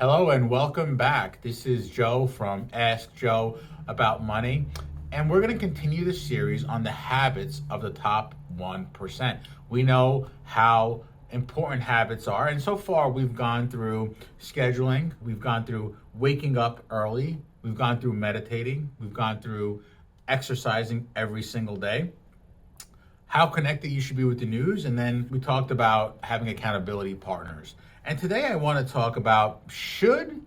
Hello and welcome back. This is Joe from Ask Joe About Money, and we're going to continue the series on the habits of the top 1%. We know how important habits are, and so far we've gone through scheduling, we've gone through waking up early, we've gone through meditating, we've gone through exercising every single day, how connected you should be with the news, and then we talked about having accountability partners. And today I want to talk about, should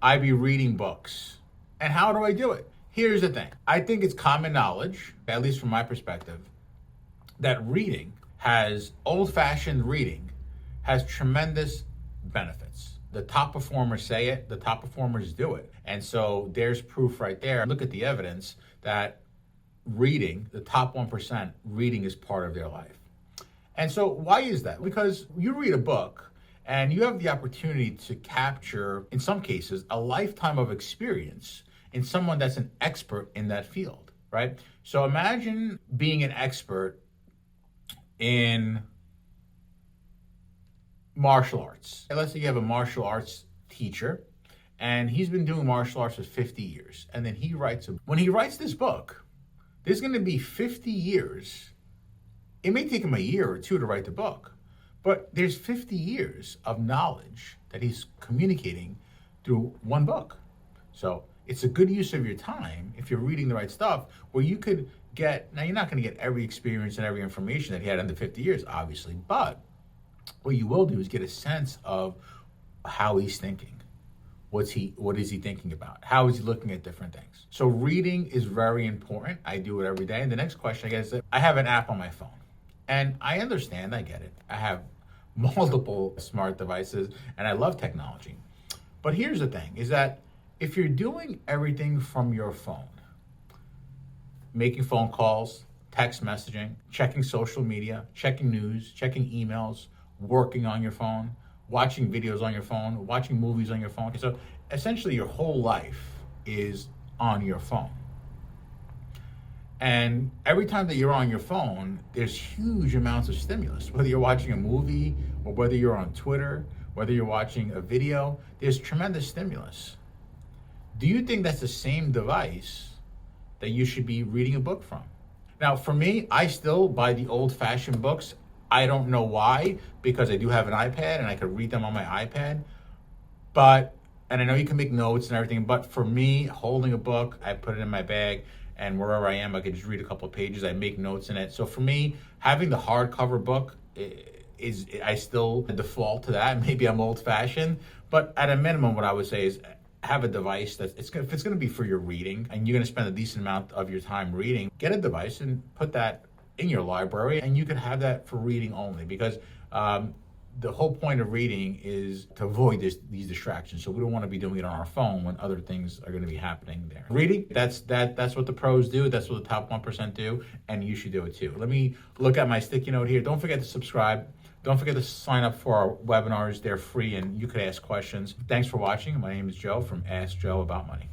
I be reading books? And how do I do it? Here's the thing. I think it's common knowledge, at least from my perspective, that old-fashioned reading has tremendous benefits. The top performers say it, the top performers do it. And so there's proof right there. Look at the evidence that reading, the top 1%, reading is part of their life. And so why is that? Because you read a book, and you have the opportunity to capture, in some cases, a lifetime of experience in someone that's an expert in that field, right? So imagine being an expert in martial arts. And let's say you have a martial arts teacher, and he's been doing martial arts for 50 years. And then when he writes this book, there's going to be 50 years. It may take him a year or two to write the book, but there's 50 years of knowledge that he's communicating through one book. So it's a good use of your time if you're reading the right stuff, where you could now you're not going to get every experience and every information that he had in the 50 years, obviously, but what you will do is get a sense of how he's thinking. What is he thinking about? How is he looking at different things? So reading is very important. I do it every day. And the next question I get is that I have an app on my phone. And I understand, I get it. I have multiple smart devices and I love technology. But here's the thing, is that if you're doing everything from your phone, making phone calls, text messaging, checking social media, checking news, checking emails, working on your phone, watching videos on your phone, watching movies on your phone. So essentially your whole life is on your phone. And every time that you're on your phone, there's huge amounts of stimulus. Whether you're watching a movie or whether you're on Twitter, whether you're watching a video, there's tremendous stimulus. Do you think that's the same device that you should be reading a book from? Now, for me, I still buy the old-fashioned books. I don't know why, because I do have an iPad and I could read them on my iPad. And I know you can make notes and everything, but for me, holding a book, I put it in my bag, and wherever I am, I can just read a couple of pages. I make notes in it. So for me, having the hardcover book I still default to that. Maybe I'm old-fashioned, but at a minimum, what I would say is have a device if it's going to be for your reading, and you're going to spend a decent amount of your time reading, get a device and put that in your library, and you can have that for reading only, because the whole point of reading is to avoid these distractions. So we don't want to be doing it on our phone when other things are going to be happening there. Reading, that's what the pros do. That's what the top 1% do, and you should do it too. Let me look at my sticky note here. Don't forget to subscribe. Don't forget to sign up for our webinars. They're free, and you could ask questions. Thanks for watching. My name is Joe from Ask Joe About Money.